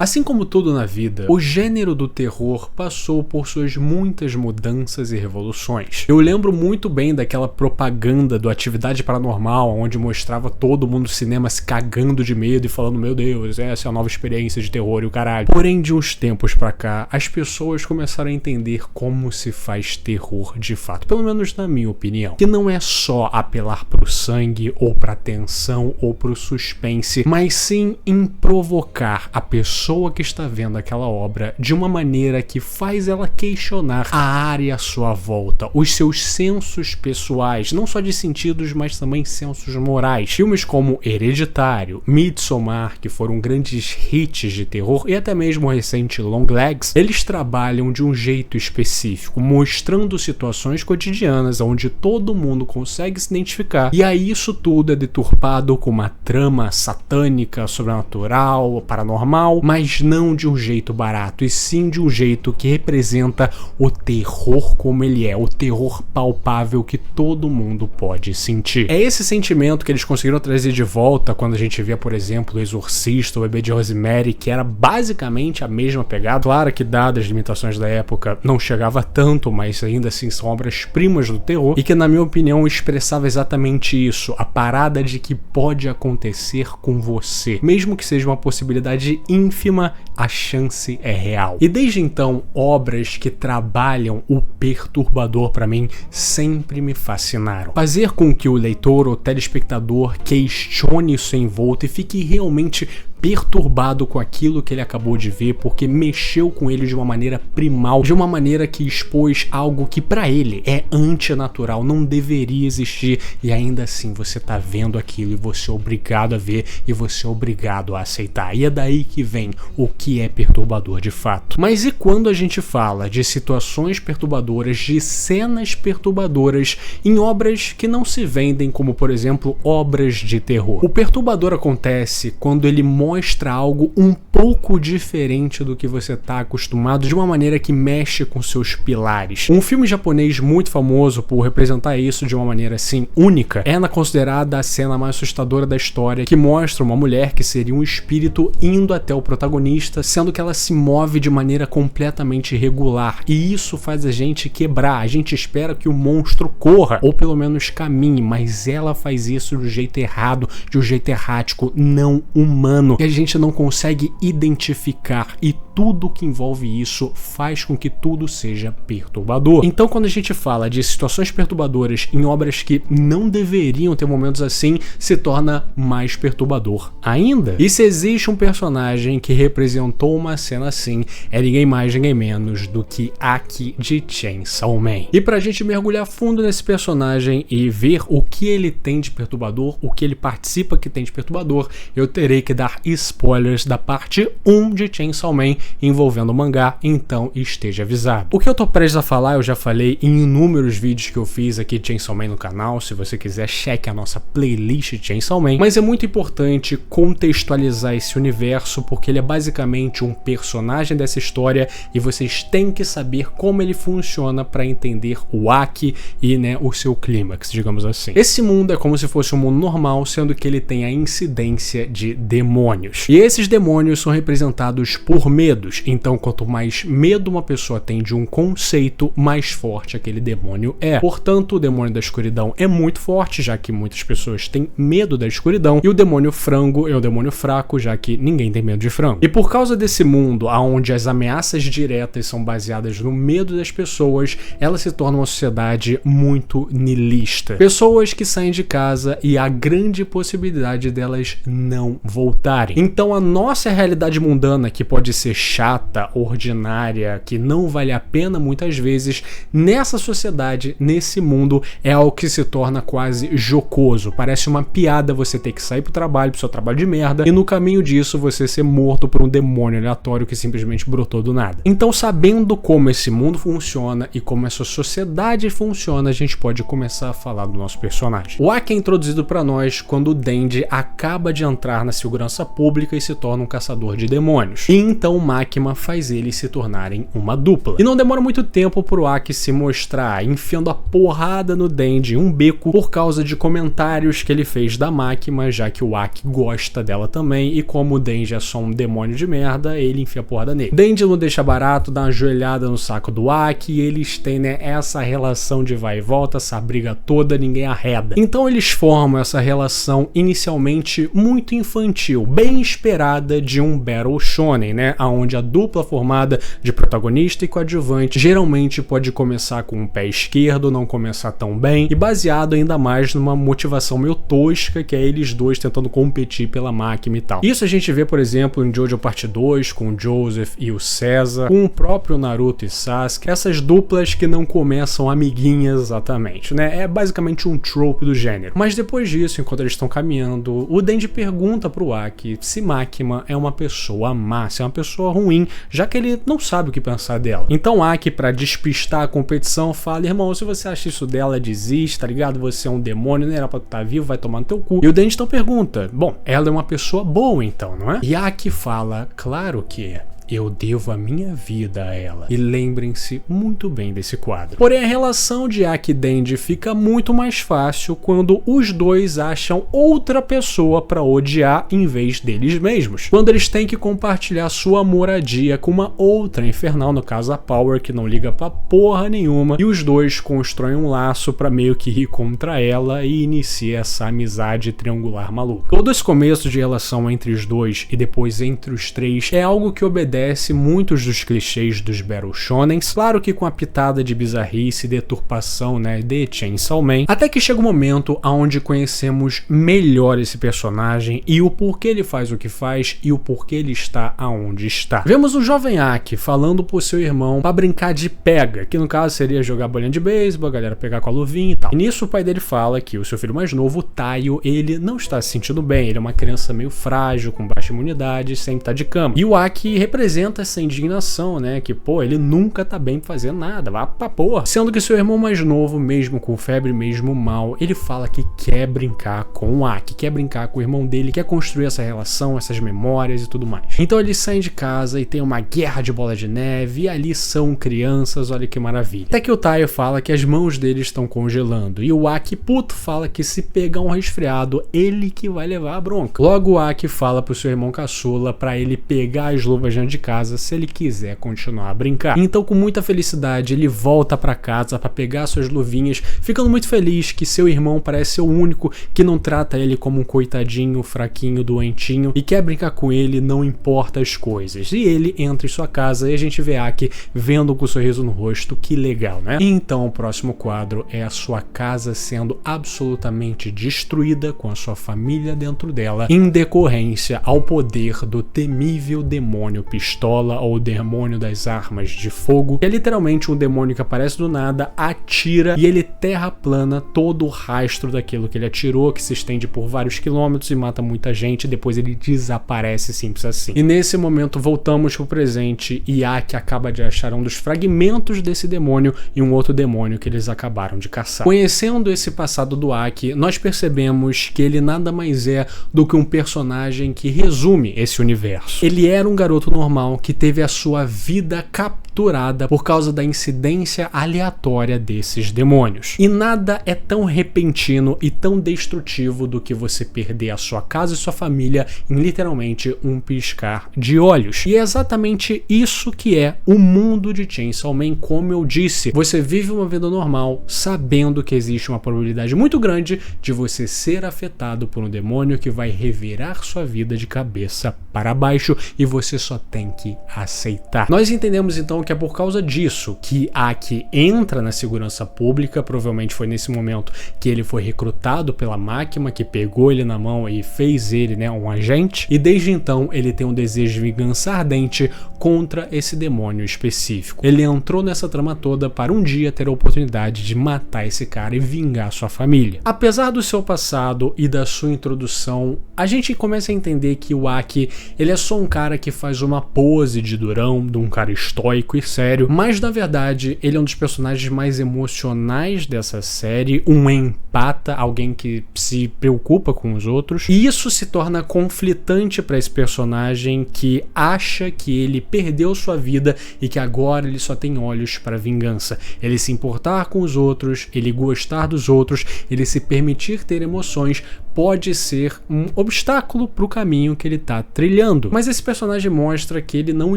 Assim como tudo na vida, o gênero do terror passou por suas muitas mudanças e revoluções. Eu lembro muito bem daquela propaganda do Atividade Paranormal, onde mostrava todo mundo no cinema se cagando de medo e falando: meu Deus, essa é a nova experiência de terror e o caralho. Porém, de uns tempos pra cá, as pessoas começaram a entender como se faz terror de fato, pelo menos na minha opinião. Que não é só apelar pro sangue, ou pra tensão, ou pro suspense, mas sim em provocar a pessoa que está vendo aquela obra de uma maneira que faz ela questionar a área à sua volta, os seus sensos pessoais, não só de sentidos, mas também sensos morais. Filmes como Hereditário, Midsommar, que foram grandes hits de terror, e até mesmo o recente Longlegs, eles trabalham de um jeito específico, mostrando situações cotidianas onde todo mundo consegue se identificar, e aí isso tudo é deturpado com uma trama satânica, sobrenatural, paranormal, mas não de um jeito barato, e sim de um jeito que representa o terror como ele é, o terror palpável que todo mundo pode sentir. É esse sentimento que eles conseguiram trazer de volta quando a gente via, por exemplo, O Exorcista, O Bebê de Rosemary, que era basicamente a mesma pegada. Claro que, dadas as limitações da época, não chegava tanto, mas ainda assim são obras-primas do terror, e que, na minha opinião, expressava exatamente isso, a parada de que pode acontecer com você. Mesmo que seja uma possibilidade ínfima, a chance é real. E desde então, obras que trabalham o perturbador para mim sempre me fascinaram. Fazer com que o leitor ou telespectador questione isso envolto e fique realmente perturbado com aquilo que ele acabou de ver, porque mexeu com ele de uma maneira primal, de uma maneira que expôs algo que pra ele é antinatural, não deveria existir, e ainda assim você tá vendo aquilo e você é obrigado a ver e você é obrigado a aceitar. E é daí que vem o que é perturbador de fato. Mas e quando a gente fala de situações perturbadoras, de cenas perturbadoras em obras que não se vendem como, por exemplo, obras de terror? O perturbador acontece quando ele mostra algo um pouco diferente do que você está acostumado, de uma maneira que mexe com seus pilares. Um filme japonês muito famoso por representar isso de uma maneira assim única é considerada a cena mais assustadora da história, que mostra uma mulher que seria um espírito indo até o protagonista, sendo que ela se move de maneira completamente irregular, e isso faz a gente quebrar. A gente espera que o monstro corra, ou pelo menos caminhe, mas ela faz isso do jeito errado, de um jeito errático, não humano, que a gente não consegue identificar, e tudo que envolve isso faz com que tudo seja perturbador. Então, quando a gente fala de situações perturbadoras em obras que não deveriam ter momentos assim, se torna mais perturbador ainda. E se existe um personagem que representou uma cena assim, é ninguém mais, ninguém menos do que Aki de Chainsaw Man. E pra gente mergulhar fundo nesse personagem e ver o que ele tem de perturbador, o que ele participa que tem de perturbador, eu terei que dar spoilers da parte 1 de Chainsaw Man envolvendo o mangá, então esteja avisado. O que eu tô prestes a falar, eu já falei em inúmeros vídeos que eu fiz aqui de Chainsaw Man no canal. Se você quiser, cheque a nossa playlist de Chainsaw Man, mas é muito importante contextualizar esse universo, porque ele é basicamente um personagem dessa história e vocês têm que saber como ele funciona para entender o Aki e, o seu clímax, digamos assim. Esse mundo é como se fosse um mundo normal, sendo que ele tem a incidência de demônios. E esses demônios são representados por medos. Então, quanto mais medo uma pessoa tem de um conceito, mais forte aquele demônio é. Portanto, o demônio da escuridão é muito forte, já que muitas pessoas têm medo da escuridão, e o demônio frango é o demônio fraco, já que ninguém tem medo de frango. E por causa desse mundo, onde as ameaças diretas são baseadas no medo das pessoas, ela se torna uma sociedade muito niilista. Pessoas que saem de casa e há grande possibilidade delas não voltarem. Então, a nossa realidade mundana, que pode ser chata, ordinária, que não vale a pena muitas vezes, nessa sociedade, nesse mundo, é algo que se torna quase jocoso. Parece uma piada você ter que sair pro trabalho, pro seu trabalho de merda, e no caminho disso você ser morto por um demônio aleatório que simplesmente brotou do nada. Então, sabendo como esse mundo funciona e como essa sociedade funciona, a gente pode começar a falar do nosso personagem. O Aki é introduzido pra nós quando o Denji acaba de entrar na segurança pública e se torna um caçador caçador de demônios. E então Makima faz eles se tornarem uma dupla. E não demora muito tempo pro Aki se mostrar enfiando a porrada no Denji em um beco por causa de comentários que ele fez da Makima, já que o Aki gosta dela também, e como o Denji é só um demônio de merda, ele enfia a porrada nele. Denji não deixa barato, dá uma joelhada no saco do Aki, e eles têm, né, essa relação de vai e volta, essa briga toda, ninguém arreda. Então eles formam essa relação inicialmente muito infantil, bem esperada de um Battle Shonen, né, onde a dupla formada de protagonista e coadjuvante geralmente pode começar com o pé esquerdo, não começar tão bem, e baseado ainda mais numa motivação meio tosca, que é eles dois tentando competir pela Makima e tal. Isso a gente vê, por exemplo, em JoJo Parte 2, com o Joseph e o César, com o próprio Naruto e Sasuke, essas duplas que não começam amiguinhas exatamente, né? É basicamente um trope do gênero. Mas depois disso, enquanto eles estão caminhando, o Denji pergunta pro Aki se Makima é uma pessoa má, se é uma pessoa ruim, já que ele não sabe o que pensar dela. Então Aki, pra despistar a competição, fala: irmão, se você acha isso dela, desiste, tá ligado? Você é um demônio, não era pra tu estar vivo, vai tomar no teu cu. E o Denji então pergunta: bom, ela é uma pessoa boa então, não é? E Aki fala: claro que é. Eu devo a minha vida a ela. E lembrem-se muito bem desse quadro. Porém, a relação de Aki e Denji fica muito mais fácil quando os dois acham outra pessoa pra odiar em vez deles mesmos. Quando eles têm que compartilhar sua moradia com uma outra infernal, no caso a Power, que não liga pra porra nenhuma, e os dois constroem um laço pra meio que ir contra ela e inicia essa amizade triangular maluca. Todo esse começo de relação entre os dois e depois entre os três é algo que obedece muitos dos clichês dos Battle Shonens, claro que com a pitada de bizarrice e deturpação, né, de Chainsaw Man, até que chega um momento onde conhecemos melhor esse personagem e o porquê ele faz o que faz e o porquê ele está aonde está. Vemos o jovem Aki falando pro seu irmão pra brincar de pega, que no caso seria jogar bolinha de beisebol, a galera pegar com a luvinha e tal. E nisso o pai dele fala que o seu filho mais novo, o Taio, ele não está se sentindo bem, ele é uma criança meio frágil, com baixa imunidade, sempre tá de cama. E o Aki representa essa indignação, né, que pô, ele nunca tá bem pra fazer nada, vá pra porra. Sendo que seu irmão mais novo, mesmo com febre, mesmo mal, ele fala que quer brincar com o Aki, quer brincar com o irmão dele, quer construir essa relação, essas memórias e tudo mais. Então eles saem de casa e tem uma guerra de bola de neve, e ali são crianças, olha que maravilha. Até que o Taio fala que as mãos dele estão congelando, e o Aki puto fala que se pegar um resfriado, ele que vai levar a bronca. Logo o Aki fala pro seu irmão caçula pra ele pegar as luvas de casa se ele quiser continuar a brincar. Então, com muita felicidade, ele volta pra casa pra pegar suas luvinhas, ficando muito feliz que seu irmão parece ser o único que não trata ele como um coitadinho, fraquinho, doentinho e quer brincar com ele, não importa as coisas. E ele entra em sua casa e a gente vê Aki vendo com um sorriso no rosto, que legal, né? E então o próximo quadro é a sua casa sendo absolutamente destruída com a sua família dentro dela, em decorrência ao poder do temível demônio Pistola, ou o demônio das armas de fogo, que é literalmente um demônio que aparece do nada, atira e ele terraplana todo o rastro daquilo que ele atirou, que se estende por vários quilômetros e mata muita gente, e depois ele desaparece simples assim. E nesse momento voltamos pro presente e Aki acaba de achar um dos fragmentos desse demônio e um outro demônio que eles acabaram de caçar. Conhecendo esse passado do Aki, nós percebemos que ele nada mais é do que um personagem que resume esse universo. Ele era um garoto normal que teve a sua vida capturada por causa da incidência aleatória desses demônios. E nada é tão repentino e tão destrutivo do que você perder a sua casa e sua família em literalmente um piscar de olhos. E é exatamente isso que é o mundo de Chainsaw Man, como eu disse. Você vive uma vida normal sabendo que existe uma probabilidade muito grande de você ser afetado por um demônio que vai revirar sua vida de cabeça para baixo e você só tem que aceitar. Nós entendemos então que é por causa disso que Aki entra na segurança pública, provavelmente foi nesse momento que ele foi recrutado pela Makima, que pegou ele na mão e fez ele, né, um agente, e desde então ele tem um desejo de vingança ardente contra esse demônio específico. Ele entrou nessa trama toda para um dia ter a oportunidade de matar esse cara e vingar sua família. Apesar do seu passado e da sua introdução, a gente começa a entender que o Aki, ele é só um cara que faz uma pose de durão, de um cara estoico, estoico e sério, mas na verdade ele é um dos personagens mais emocionais dessa série, um empata, alguém que se preocupa com os outros, e isso se torna conflitante para esse personagem que acha que ele perdeu sua vida e que agora ele só tem olhos para vingança. Ele se importar com os outros, ele gostar dos outros, ele se permitir ter emoções pode ser um obstáculo para o caminho que ele está trilhando. Mas esse personagem mostra que ele não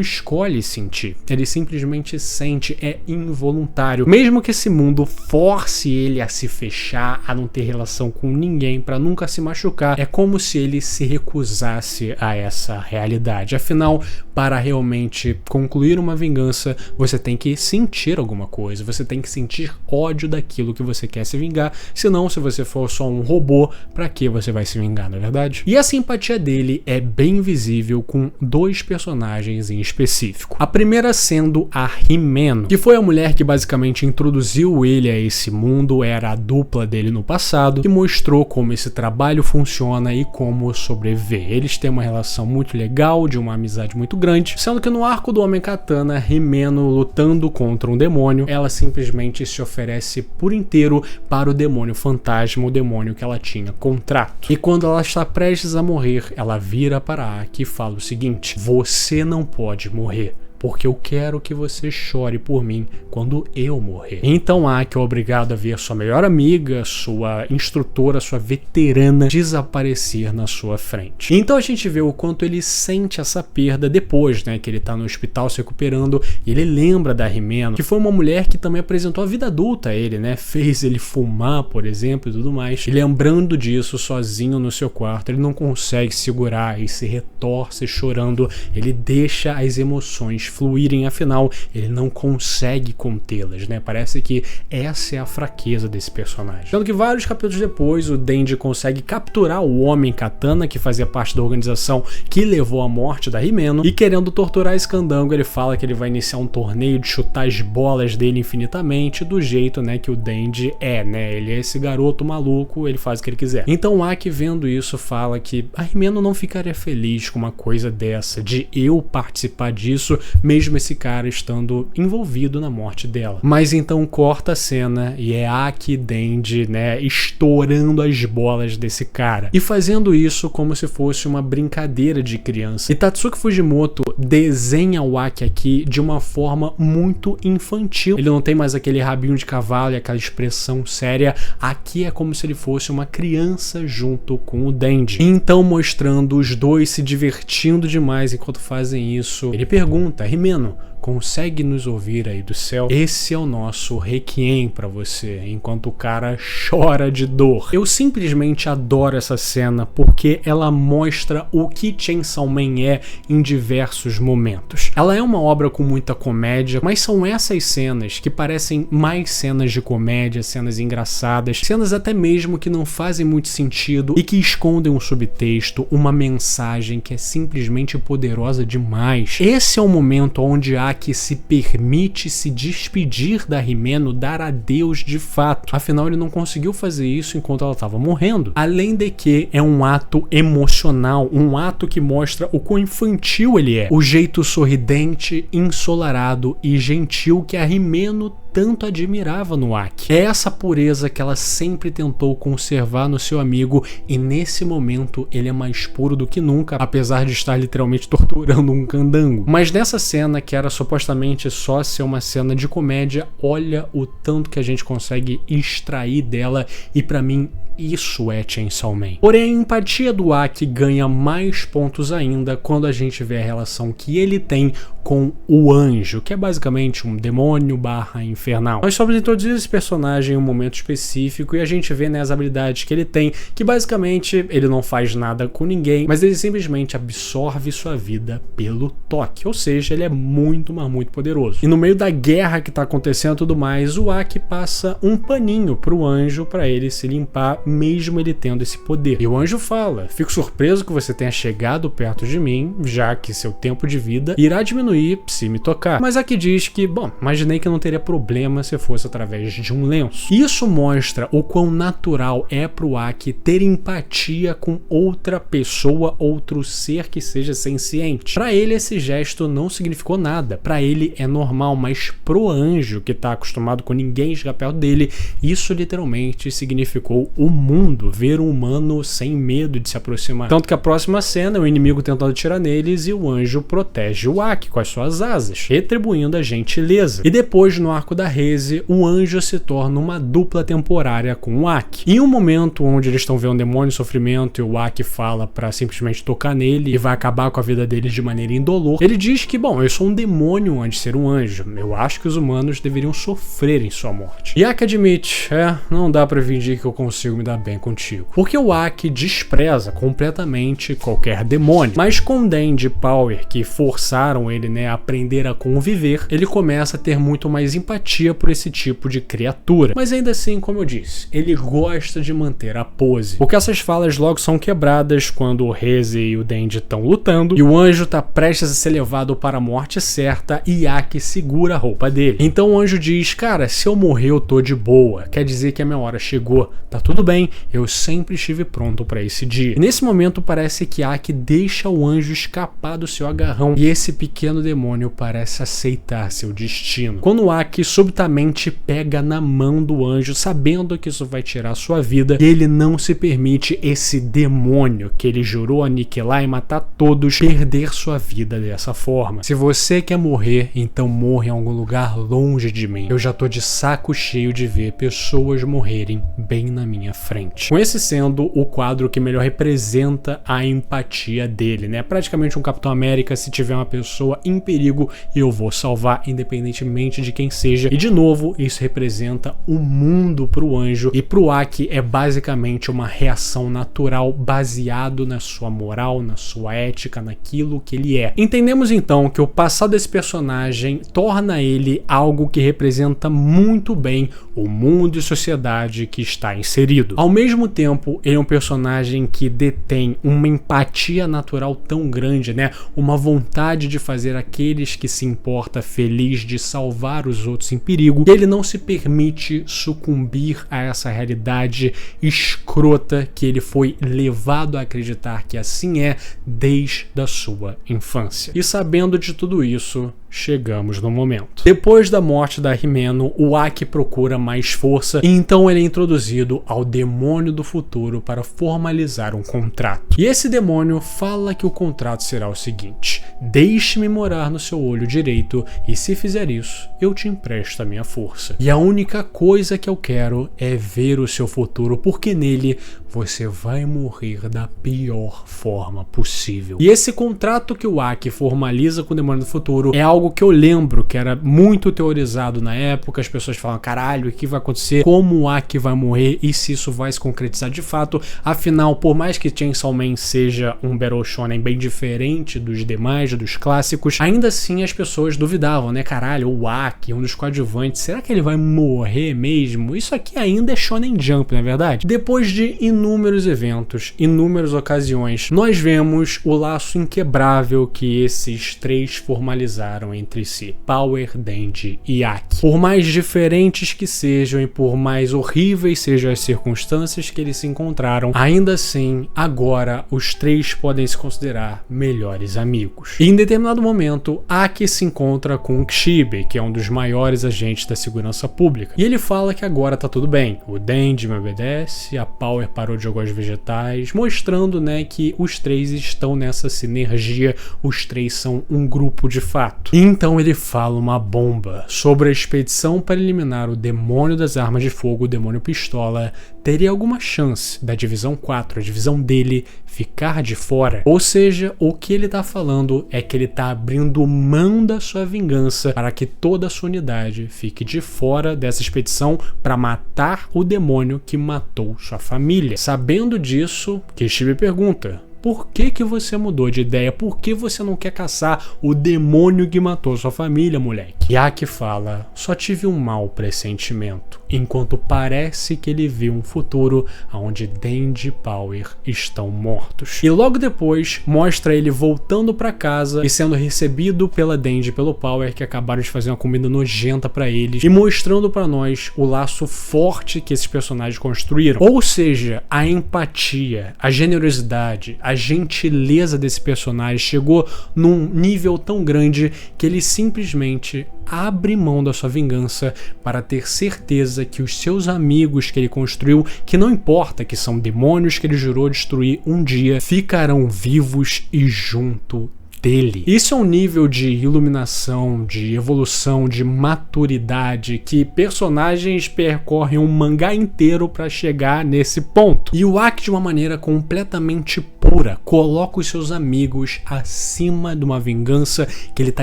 escolhe sentir, ele simplesmente sente, é involuntário. Mesmo que esse mundo force ele a se fechar, a não ter relação com ninguém, para nunca se machucar, é como se ele se recusasse a essa realidade. Afinal, para realmente concluir uma vingança, você tem que sentir alguma coisa, você tem que sentir ódio daquilo que você quer se vingar, senão se você for só um robô, para que você vai se vingar, não é verdade? E a simpatia dele é bem visível com dois personagens em específico. A primeira sendo a Himeno, que foi a mulher que basicamente introduziu ele a esse mundo, era a dupla dele no passado, que mostrou como esse trabalho funciona e como sobreviver. Eles têm uma relação muito legal, de uma amizade muito grande, sendo que no arco do Homem Katana, Himeno lutando contra um demônio, ela simplesmente se oferece por inteiro para o demônio fantasma, o demônio que ela tinha contrato. E quando ela está prestes a morrer, ela vira para Aki e fala o seguinte: você não pode morrer, porque eu quero que você chore por mim quando eu morrer. Então Aki é obrigado a ver sua melhor amiga, sua instrutora, sua veterana desaparecer na sua frente. Então a gente vê o quanto ele sente essa perda depois, né, que ele tá no hospital se recuperando, e ele lembra da Himeno, que foi uma mulher que também apresentou a vida adulta a ele, né, fez ele fumar, por exemplo, e tudo mais. E lembrando disso, sozinho no seu quarto, ele não consegue segurar e se retorce chorando, ele deixa as emoções fluírem, afinal ele não consegue contê-las, né? Parece que essa é a fraqueza desse personagem. Sendo que vários capítulos depois o Denji consegue capturar o Homem Katana, que fazia parte da organização que levou à morte da Himeno, e querendo torturar esse candango, ele fala que ele vai iniciar um torneio de chutar as bolas dele infinitamente, do jeito, né, que o Denji é, né? Ele é esse garoto maluco, ele faz o que ele quiser. Então Aki, vendo isso, fala que a Himeno não ficaria feliz com uma coisa dessa, de eu participar disso, mesmo esse cara estando envolvido na morte dela. Mas então corta a cena e é Aki e Denji, né, estourando as bolas desse cara e fazendo isso como se fosse uma brincadeira de criança. E Tatsuki Fujimoto desenha o Aki aqui de uma forma muito infantil. Ele não tem mais aquele rabinho de cavalo e aquela expressão séria. Aqui é como se ele fosse uma criança junto com o Denji. Então, mostrando os dois se divertindo demais enquanto fazem isso, ele pergunta: Himeno, consegue nos ouvir aí do céu? Esse é o nosso requiem pra você, enquanto o cara chora de dor. Eu simplesmente adoro essa cena porque ela mostra o que Chainsaw Man é em diversos momentos. Ela é uma obra com muita comédia, mas são essas cenas que parecem mais cenas de comédia, cenas engraçadas, cenas até mesmo que não fazem muito sentido e que escondem um subtexto, uma mensagem que é simplesmente poderosa demais. Esse é o momento onde Aki se permite se despedir da Himeno, dar adeus de fato. Afinal, ele não conseguiu fazer isso enquanto ela estava morrendo. Além de que é um ato emocional, um ato que mostra o quão infantil ele é. O jeito sorridente, ensolarado e gentil que a Himeno tanto admirava no Aki. É essa pureza que ela sempre tentou conservar no seu amigo, e nesse momento ele é mais puro do que nunca, apesar de estar literalmente torturando um candango. Mas nessa cena, que era supostamente só ser uma cena de comédia, olha o tanto que a gente consegue extrair dela, e pra mim isso é Chainsaw Man. Porém, a empatia do Aki ganha mais pontos ainda quando a gente vê a relação que ele tem com o anjo, que é basicamente um demônio barra infernal. Nós somos introduzir esse personagem em um momento específico e a gente vê, né, as habilidades que ele tem, que basicamente ele não faz nada com ninguém, mas ele simplesmente absorve sua vida pelo toque, ou seja, ele é muito, mas muito poderoso. E no meio da guerra que tá acontecendo e tudo mais, o Aki passa um paninho pro anjo pra ele se limpar mesmo ele tendo esse poder. E o anjo fala: fico surpreso que você tenha chegado perto de mim, já que seu tempo de vida irá diminuir se me tocar. Mas aqui diz que, bom, imaginei que não teria problema se fosse através de um lenço. Isso mostra o quão natural é pro Aki ter empatia com outra pessoa, outro ser que seja senciente. Para ele esse gesto não significou nada, para ele é normal, mas pro anjo que tá acostumado com ninguém chegar perto dele, isso literalmente significou o mundo, ver um humano sem medo de se aproximar. Tanto que a próxima cena é o inimigo tentando atirar neles e o anjo protege o Aki com as suas asas, retribuindo a gentileza. E depois, no arco da Reze, o anjo se torna uma dupla temporária com o Aki. Em um momento onde eles estão vendo um demônio em sofrimento e o Aki fala pra simplesmente tocar nele e vai acabar com a vida deles de maneira indolor, ele diz que, bom, eu sou um demônio antes de ser um anjo, eu acho que os humanos deveriam sofrer em sua morte. E Aki admite: não dá pra fingir que eu consigo me dar bem contigo. Porque o Aki despreza completamente qualquer demônio. Mas com Dendi e Power, que forçaram ele, a aprender a conviver, ele começa a ter muito mais empatia por esse tipo de criatura. Mas ainda assim, como eu disse, ele gosta de manter a pose. Porque essas falas logo são quebradas quando o Reze e o Dendi estão lutando e o anjo tá prestes a ser levado para a morte certa e Aki segura a roupa dele. Então o anjo diz: cara, se eu morrer eu tô de boa, quer dizer que a minha hora chegou, tá tudo bem, eu sempre estive pronto para esse dia. E nesse momento parece que Aki deixa o anjo escapar do seu agarrão e esse pequeno demônio parece aceitar seu destino. Quando Aki subitamente pega na mão do anjo, sabendo que isso vai tirar sua vida, ele não se permite esse demônio que ele jurou aniquilar e matar todos perder sua vida dessa forma. Se você quer morrer, então morra em algum lugar longe de mim. Eu já tô de saco cheio de ver pessoas morrerem bem na minha frente. Com esse sendo o quadro que melhor representa a empatia dele, Praticamente um Capitão América: se tiver uma pessoa em perigo, eu vou salvar, independentemente de quem seja. E de novo, isso representa o mundo pro anjo, e pro Aki é basicamente uma reação natural baseado na sua moral, na sua ética, naquilo que ele é. Entendemos então que o passado desse personagem torna ele algo que representa muito bem o mundo e sociedade que está inserido. Ao mesmo tempo, ele é um personagem que detém uma empatia natural tão grande, uma vontade de fazer aqueles que se importa feliz, de salvar os outros em perigo, e ele não se permite sucumbir a essa realidade escrota que ele foi levado a acreditar que assim é desde a sua infância. E sabendo de tudo isso, chegamos no momento. Depois da morte da Himeno, o Aki procura mais força e então ele é introduzido ao demônio do futuro para formalizar um contrato. E esse demônio fala que o contrato será o seguinte: deixe-me morar no seu olho direito e se fizer isso, eu te empresto a minha força. E a única coisa que eu quero é ver o seu futuro, porque nele você vai morrer da pior forma possível. E esse contrato que o Aki formaliza com o demônio do futuro é algo que eu lembro que era muito teorizado na época. As pessoas falam: caralho, o que vai acontecer? Como o Aki vai morrer? E se isso vai se concretizar de fato? Afinal, por mais que Chainsaw Man seja um Battle Shonen bem diferente dos demais, dos clássicos, ainda assim as pessoas duvidavam, caralho, o Aki, um dos coadjuvantes, será que ele vai morrer mesmo? Isso aqui ainda é Shonen Jump, não é verdade? Depois de inúmeros eventos, inúmeras ocasiões, nós vemos o laço inquebrável que esses três formalizaram entre si: Power, Dendi e Aki. Por mais diferentes que sejam e por mais horríveis sejam as circunstâncias que eles se encontraram, ainda assim, agora os três podem se considerar melhores amigos. E em determinado momento, Aki se encontra com o Kishibe, que é um dos maiores agentes da segurança pública, e ele fala que agora tá tudo bem. O Dendi me obedece, a Power parou de jogar os vegetais, mostrando, que os três estão nessa sinergia, os três são um grupo de fato. E então ele fala uma bomba sobre a expedição para eliminar o demônio das armas de fogo, o demônio pistola, teria alguma chance da divisão 4, a divisão dele, ficar de fora. Ou seja, o que ele tá falando é que ele tá abrindo mão da sua vingança para que toda a sua unidade fique de fora dessa expedição para matar o demônio que matou sua família. Sabendo disso, Kishibe pergunta: por que você mudou de ideia? Por que você não quer caçar o demônio que matou sua família, moleque? E Aki fala: só tive um mau pressentimento. enquanto parece que ele vê um futuro onde Dandy e Power estão mortos. E logo depois mostra ele voltando para casa e sendo recebido pela Dandy e pelo Power, que acabaram de fazer uma comida nojenta para eles, e mostrando para nós o laço forte que esses personagens construíram. Ou seja, a empatia, a generosidade, a gentileza desse personagem chegou num nível tão grande que ele simplesmente abre mão da sua vingança para ter certeza que os seus amigos que ele construiu, que não importa que são demônios que ele jurou destruir um dia, ficarão vivos e junto dele. Isso é um nível de iluminação, de evolução, de maturidade que personagens percorrem um mangá inteiro para chegar nesse ponto. E o Aki, de uma maneira completamente pura, coloca os seus amigos acima de uma vingança que ele tá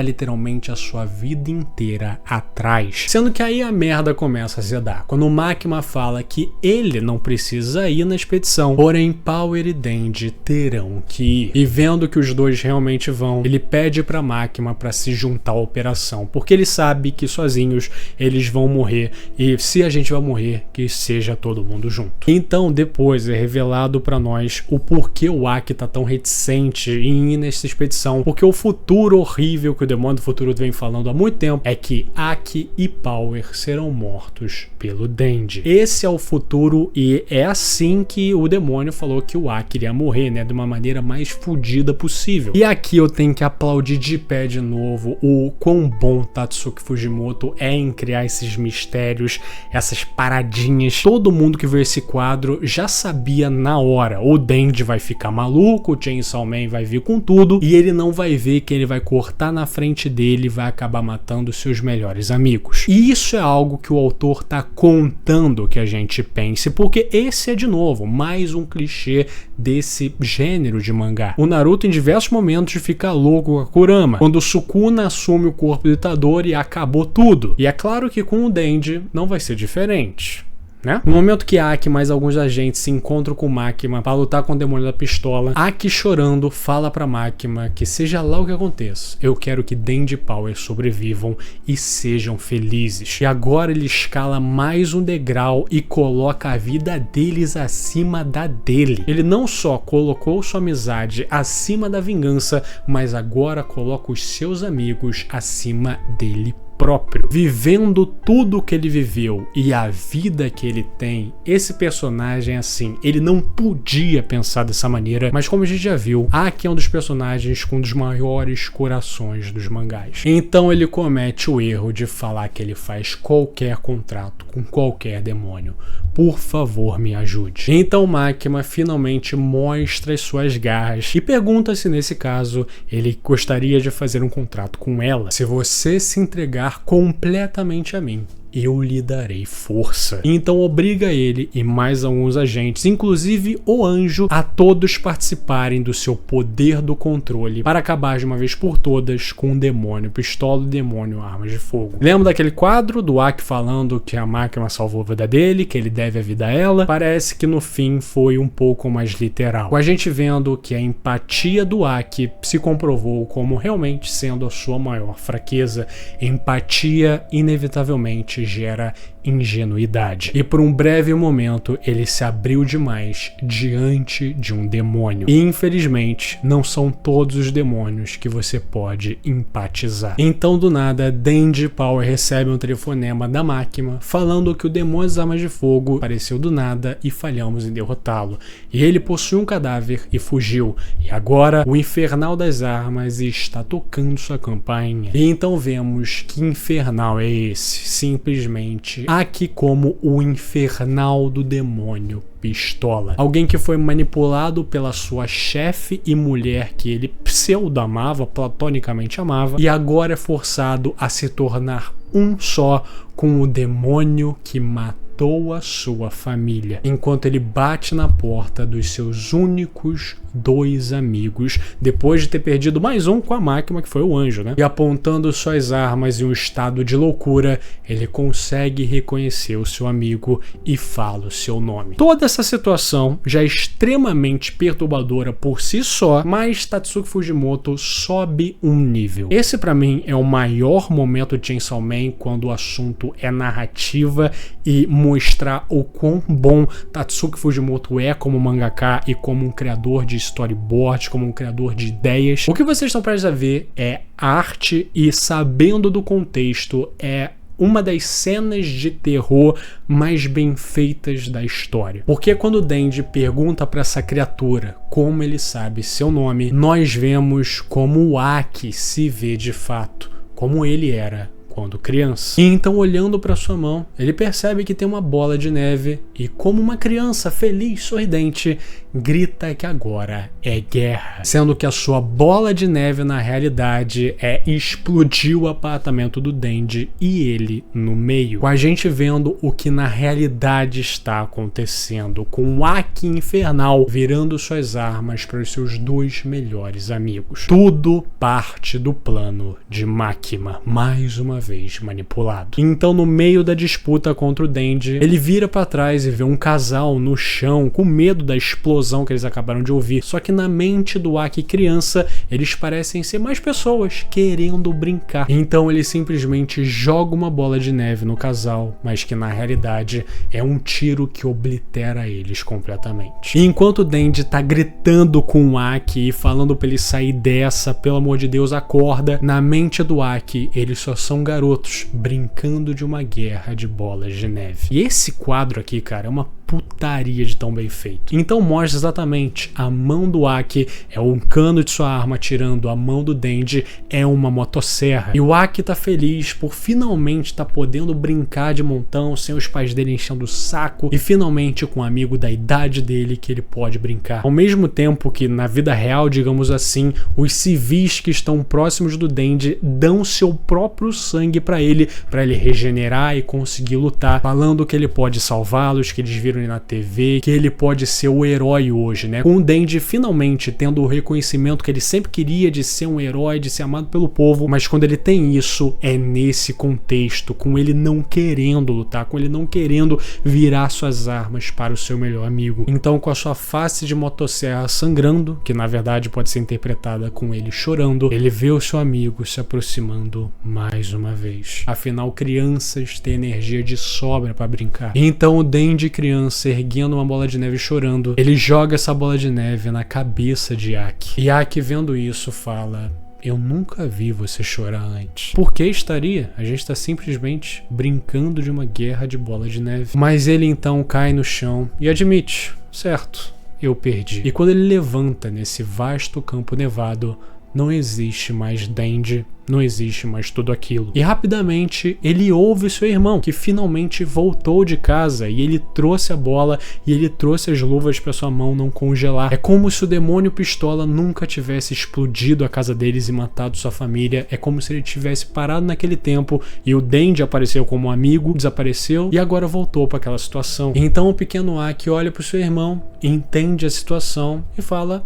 literalmente a sua vida inteira atrás. Sendo que aí a merda começa a se dar, quando o Makima fala que ele não precisa ir na expedição, porém Power e Dandy terão que ir. E vendo que os dois realmente vão, ele pede pra Makima pra se juntar à operação, porque ele sabe que sozinhos eles vão morrer, e se a gente vai morrer, que seja todo mundo junto. Então depois é revelado pra nós o porquê o Aki tá tão reticente em ir nessa expedição, porque o futuro horrível que o Demônio do Futuro vem falando há muito tempo é que Aki e Power serão mortos pelo Dandy. Esse é o futuro, e é assim que o Demônio falou que o Aki iria morrer, né, de uma maneira mais fodida possível. E aqui eu tenho que aplaudir de pé de novo o quão bom Tatsuki Fujimoto é em criar esses mistérios, essas paradinhas. Todo mundo que viu esse quadro já sabia na hora: o Dandy vai ficar maluco, o Chainsaw Man vai vir com tudo, e ele não vai ver que ele vai cortar na frente dele e vai acabar matando seus melhores amigos. E isso é algo que o autor tá contando que a gente pense, porque esse é, de novo, mais um clichê desse gênero de mangá. O Naruto, em diversos momentos, fica louco com a Kurama, quando o Sukuna assume o corpo do Itadori e acabou tudo. E é claro que com o Dandy não vai ser diferente, né? No momento que Aki e mais alguns agentes se encontram com Makima para lutar com o demônio da pistola, Aki, chorando, fala pra Makima que seja lá o que aconteça, eu quero que Dandy e Power sobrevivam e sejam felizes. E agora ele escala mais um degrau e coloca a vida deles acima da dele. Ele não só colocou sua amizade acima da vingança, mas agora coloca os seus amigos acima dele próprio. Vivendo tudo que ele viveu e a vida que ele tem, esse personagem, assim, ele não podia pensar dessa maneira, mas como a gente já viu, Aki é um dos personagens com um dos maiores corações dos mangás. Então ele comete o erro de falar que ele faz qualquer contrato com qualquer demônio. Por favor, me ajude. Então Makima finalmente mostra as suas garras e pergunta se nesse caso ele gostaria de fazer um contrato com ela. Se você se entregar completamente a mim, eu lhe darei força. Então obriga ele e mais alguns agentes, inclusive o Anjo, a todos participarem do seu poder do controle para acabar de uma vez por todas com o demônio pistola e o demônio armas de fogo. Lembra daquele quadro do Aki falando que a Makima salvou a vida dele, que ele deve a vida a ela? Parece que no fim foi um pouco mais literal, com a gente vendo que a empatia do Aki se comprovou como realmente sendo a sua maior fraqueza. Empatia inevitavelmente gera ingenuidade. E por um breve momento ele se abriu demais diante de um demônio. E infelizmente não são todos os demônios que você pode empatizar. Então do nada, Dandy e Power recebem um telefonema da Makima falando que o demônio das armas de fogo apareceu do nada e falhamos em derrotá-lo. E ele possui um cadáver e fugiu. E agora o Infernal das Armas está tocando sua campainha. E então vemos que infernal é esse. Simplesmente Aki como o infernal do demônio pistola. Alguém que foi manipulado pela sua chefe e mulher que ele pseudo-amava, platonicamente amava, e agora é forçado a se tornar um só com o demônio que matou matou a sua família, enquanto ele bate na porta dos seus únicos 2 amigos, depois de ter perdido mais um com a máquina, que foi o anjo, né? E apontando suas armas em um estado de loucura, ele consegue reconhecer o seu amigo e fala o seu nome. Toda essa situação já é extremamente perturbadora por si só, mas Tatsuki Fujimoto sobe um nível. Esse pra mim é o maior momento de Chainsaw Man quando o assunto é narrativa e mostrar o quão bom Tatsuki Fujimoto é como mangaka e como um criador de storyboard, como um criador de ideias. O que vocês estão prestes a ver é arte e, sabendo do contexto, é uma das cenas de terror mais bem feitas da história. Porque quando o Denji pergunta para essa criatura como ele sabe seu nome, nós vemos como o Aki se vê de fato, como ele era quando criança. E então, olhando para sua mão, ele percebe que tem uma bola de neve e, como uma criança feliz, sorridente, grita que agora é guerra. Sendo que a sua bola de neve, na realidade, explodiu o apartamento do Denji e ele no meio. Com a gente vendo o que na realidade está acontecendo, com o Aki infernal virando suas armas para os seus 2 melhores amigos. Tudo parte do plano de Makima, mais uma vez manipulado. Então, no meio da disputa contra o Denji, ele vira para trás e vê um casal no chão com medo da explosão que eles acabaram de ouvir. Só que na mente do Aki criança, eles parecem ser mais pessoas querendo brincar. Então ele simplesmente joga uma bola de neve no casal, mas que na realidade é um tiro que oblitera eles completamente. E enquanto o Denji tá gritando com o Aki e falando pra ele sair dessa, pelo amor de Deus, acorda, na mente do Aki, eles só são garotos brincando de uma guerra de bolas de neve. E esse quadro aqui, cara, é uma putaria de tão bem feito. Então mostra exatamente a mão do Aki é um cano de sua arma atirando, a mão do Denji é uma motosserra. E o Aki tá feliz por finalmente tá podendo brincar de montão sem os pais dele enchendo o saco e finalmente com um amigo da idade dele que ele pode brincar. Ao mesmo tempo que na vida real, digamos assim, os civis que estão próximos do Denji dão seu próprio sangue pra ele regenerar e conseguir lutar, falando que ele pode salvá-los, que eles viram na TV, que ele pode ser o herói hoje, né? Com o Denji finalmente tendo o reconhecimento que ele sempre queria de ser um herói, de ser amado pelo povo, mas quando ele tem isso, é nesse contexto, com ele não querendo lutar, com ele não querendo virar suas armas para o seu melhor amigo. Então, com a sua face de motosserra sangrando, que na verdade pode ser interpretada com ele chorando, ele vê o seu amigo se aproximando mais uma vez. Afinal, crianças têm energia de sobra para brincar. E então o Denji criança erguendo uma bola de neve e chorando, ele joga essa bola de neve na cabeça de Aki. E Aki, vendo isso, fala: eu nunca vi você chorar antes. Por que estaria? A gente está simplesmente brincando de uma guerra de bola de neve. Mas ele então cai no chão e admite: certo, eu perdi. E quando ele levanta nesse vasto campo nevado, não existe mais Denji, não existe mais tudo aquilo. E rapidamente ele ouve seu irmão, que finalmente voltou de casa, e ele trouxe a bola e ele trouxe as luvas para sua mão não congelar. É como se o demônio pistola nunca tivesse explodido a casa deles e matado sua família. É como se ele tivesse parado naquele tempo e o Denji apareceu como um amigo, desapareceu e agora voltou para aquela situação. E então o pequeno Aki olha para o seu irmão, entende a situação e fala: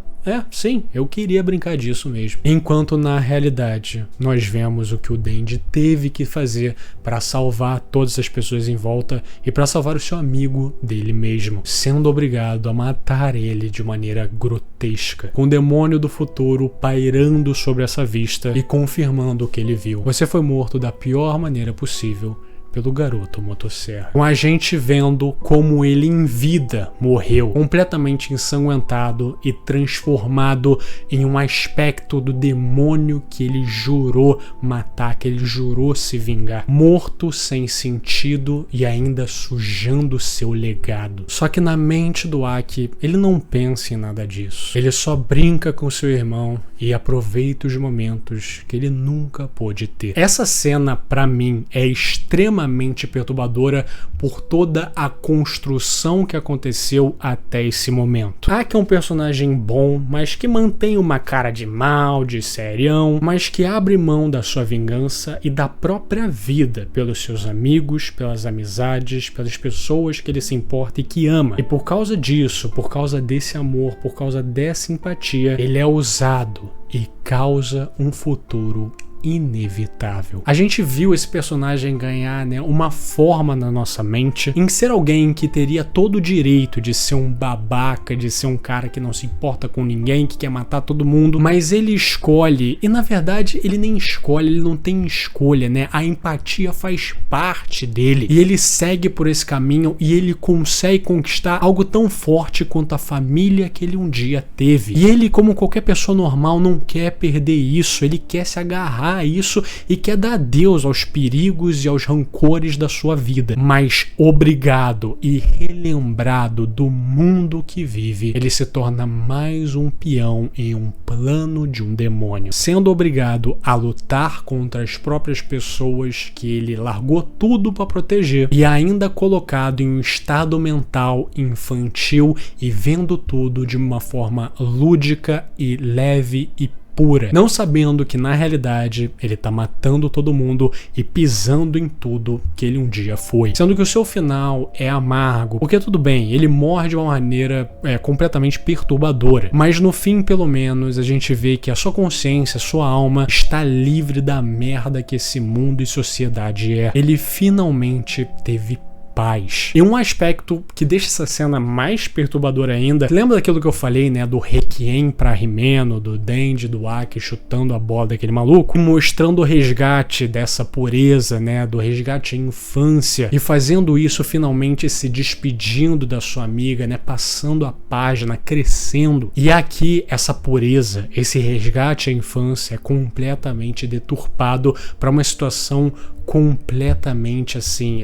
sim, eu queria brincar disso mesmo. Enquanto na realidade nós vemos o que o Denji teve que fazer para salvar todas as pessoas em volta e para salvar o seu amigo dele mesmo, sendo obrigado a matar ele de maneira grotesca, com o demônio do futuro pairando sobre essa vista e confirmando o que ele viu. Você foi morto da pior maneira possível pelo garoto motosserra. Com a gente vendo como ele em vida morreu, completamente ensanguentado e transformado em um aspecto do demônio que ele jurou matar, que ele jurou se vingar. Morto sem sentido e ainda sujando seu legado. Só que na mente do Aki, ele não pensa em nada disso. Ele só brinca com seu irmão e aproveita os momentos que ele nunca pôde ter. Essa cena, pra mim, é extremamente extremamente perturbadora por toda a construção que aconteceu até esse momento. Aki é um personagem bom, mas que mantém uma cara de mal, de serião, mas que abre mão da sua vingança e da própria vida pelos seus amigos, pelas amizades, pelas pessoas que ele se importa e que ama. E por causa disso, por causa desse amor, por causa dessa empatia, ele é usado e causa um futuro inevitável. A gente viu esse personagem ganhar, né, uma forma na nossa mente em ser alguém que teria todo o direito de ser um babaca, de ser um cara que não se importa com ninguém, que quer matar todo mundo, mas ele escolhe, e na verdade ele nem escolhe, ele não tem escolha, né? A empatia faz parte dele, e ele segue por esse caminho e ele consegue conquistar algo tão forte quanto a família que ele um dia teve. E ele, como qualquer pessoa normal, não quer perder isso, ele quer se agarrar a isso e quer dar adeus aos perigos e aos rancores da sua vida. Mas obrigado e relembrado do mundo que vive, ele se torna mais um peão em um plano de um demônio, sendo obrigado a lutar contra as próprias pessoas que ele largou tudo para proteger e ainda colocado em um estado mental infantil e vendo tudo de uma forma lúdica e leve e pura, não sabendo que na realidade ele tá matando todo mundo e pisando em tudo que ele um dia foi. Sendo que o seu final é amargo, porque tudo bem, ele morre de uma maneira completamente perturbadora, mas no fim, pelo menos, a gente vê que a sua consciência, a sua alma está livre da merda que esse mundo e sociedade é. Ele finalmente teve paz. E um aspecto que deixa essa cena mais perturbadora ainda, lembra daquilo que eu falei, né, do Requiem pra Rimeno, do Denji, do Aki chutando a bola daquele maluco, mostrando o resgate dessa pureza, né, do resgate à infância, e fazendo isso finalmente se despedindo da sua amiga, né, passando a página, crescendo. E aqui essa pureza, esse resgate à infância é completamente deturpado para uma situação completamente assim,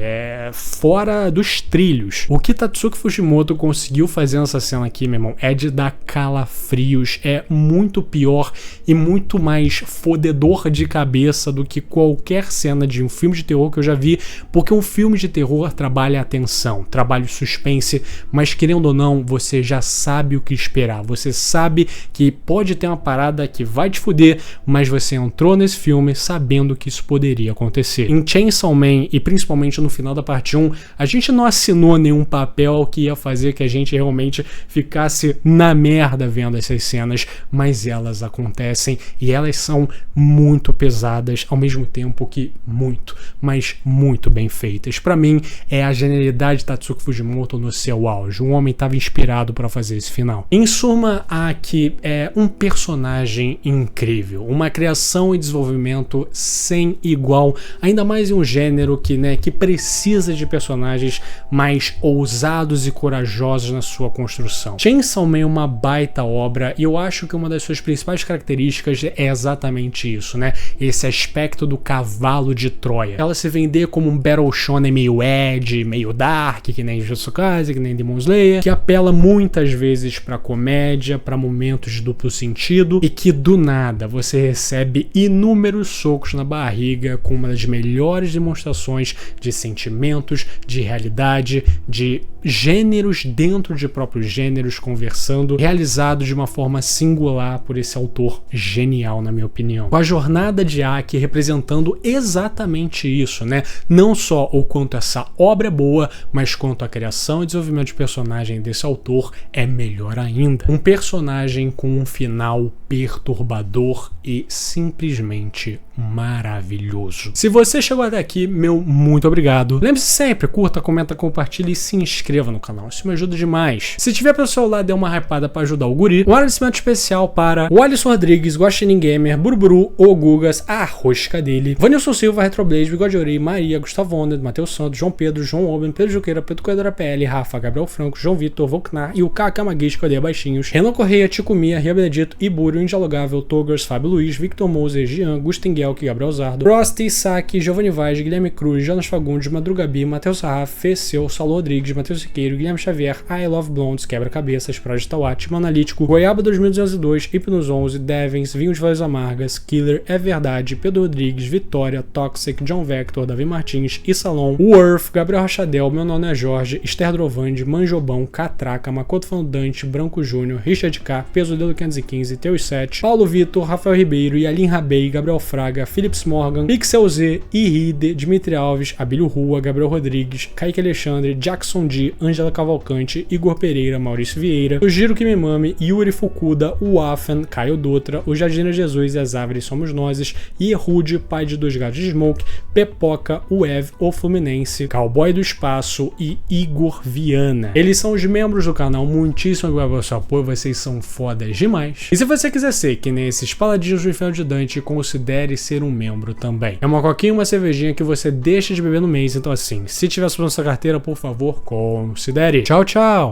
fora dos trilhos. O que Tatsuki Fujimoto conseguiu fazer nessa cena aqui, meu irmão, é de dar calafrios, é muito pior e muito mais fodedor de cabeça do que qualquer cena de um filme de terror que eu já vi, porque um filme de terror trabalha a tensão, trabalha o suspense, mas querendo ou não, você já sabe o que esperar, você sabe que pode ter uma parada que vai te fuder, mas você entrou nesse filme sabendo que isso poderia acontecer. Em Chainsaw Man, e principalmente no final da parte 1, a gente não assinou nenhum papel que ia fazer que a gente realmente ficasse na merda vendo essas cenas, mas elas acontecem e elas são muito pesadas, ao mesmo tempo que muito, mas muito bem feitas. Pra mim, é a genialidade de Tatsuki Fujimoto no seu auge. O homem estava inspirado para fazer esse final. Em suma, Aki é um personagem incrível, uma criação e desenvolvimento sem igual, ainda mais em um gênero que precisa de personagens mais ousados e corajosos na sua construção. Chainsaw Man é uma baita obra e eu acho que uma das suas principais características é exatamente isso, né? Esse aspecto do cavalo de Troia. Ela se vender como um battle shonen meio edgy, meio dark, que nem Jujutsu Kaisen, que nem Demon Slayer, que apela muitas vezes pra comédia, pra momentos de duplo sentido e que do nada você recebe inúmeros socos na barriga com uma das melhores demonstrações de sentimentos, de realidade, de gêneros dentro de próprios gêneros conversando, realizado de uma forma singular por esse autor genial, na minha opinião. Com a jornada de Aki representando exatamente isso, né? Não só o quanto essa obra é boa, mas quanto a criação e desenvolvimento de personagem desse autor é melhor ainda. Um personagem com um final perturbador e simplesmente maravilhoso. Se você chegou até aqui, meu muito obrigado. Lembre-se sempre, curta, comenta, compartilha e se inscreva no canal, isso me ajuda demais. Se tiver pelo seu lado, dê uma hypada para ajudar o guri. Um agradecimento especial para o Alisson Rodrigues, Guaxinim Gamer, Buruburu, O Gugas, a Rosca dele, Vanilson Silva, Retroblaze, Bigode Orei, Maria, Gustavo Onda, Matheus Santos, João Pedro, João Oben, Pedro Juqueira, Pedro Corredor PL, Rafa, Gabriel Franco, João Vitor, Volknar e o Kaká Maguiz, Cadeia Baixinhos, Renan Correia, Tico Mia, Ria Benedito, Ibúrio, Indialogável, Togers, Fábio Luiz, Victor Moser, Jean, Gustin Guelk, Gabriel Zardo, Frosty, Saki, Giovanni Vaz, Guilherme Cruz, Jonas Fagundes, Madrugabi, Matheus Sarraf, Feceu, Saulo Rodrigues, Matheus Siqueiro, Guilherme Xavier, I Love Blondes, Quebra-Cabeças, Project Watch, Analítico, Goiaba 2202, Hipnos 11, Devens, Vinho de Vozes Amargas, Killer, É Verdade, Pedro Rodrigues, Vitória, Toxic, John Vector, Davi Martins, Isalon, Worth, Gabriel Rachadel, Meu Nome é Jorge, Esther Drovande, Manjobão, Catraca, Makoto Fandante, Branco Júnior, Richard K, Pesadelo 515, Teus 7, Paulo Vitor, Rafael Ribeiro, Yalin Rabei, Gabriel Fraga, Philips Morgan, Pixel Z, Iride, Dimitri Alves, Abílio Rua, Gabriel Rodrigues, Kaique Alexandre, Jackson D, Ângela Cavalcante, Igor Pereira, Maurício Vieira, o Giro Kimimami, Yuri Fukuda, o Afen, Caio Dutra, o Jardina Jesus e as Árvores Somos Nozes, Ierude, Pai de Dois Gatos de Smoke, Pepoca, o Ev, o Fluminense, Cowboy do Espaço e Igor Viana. Eles são os membros do canal, muitíssimo obrigado pelo seu apoio, vocês são fodas demais. E se você quiser ser que nem esses paladins do Inferno de Dante, considere ser um membro também. É uma coquinha e uma cervejinha que você deixa de beber no mês, então assim, se tiver sobre sua carteira, por favor, considere. Tchau, tchau!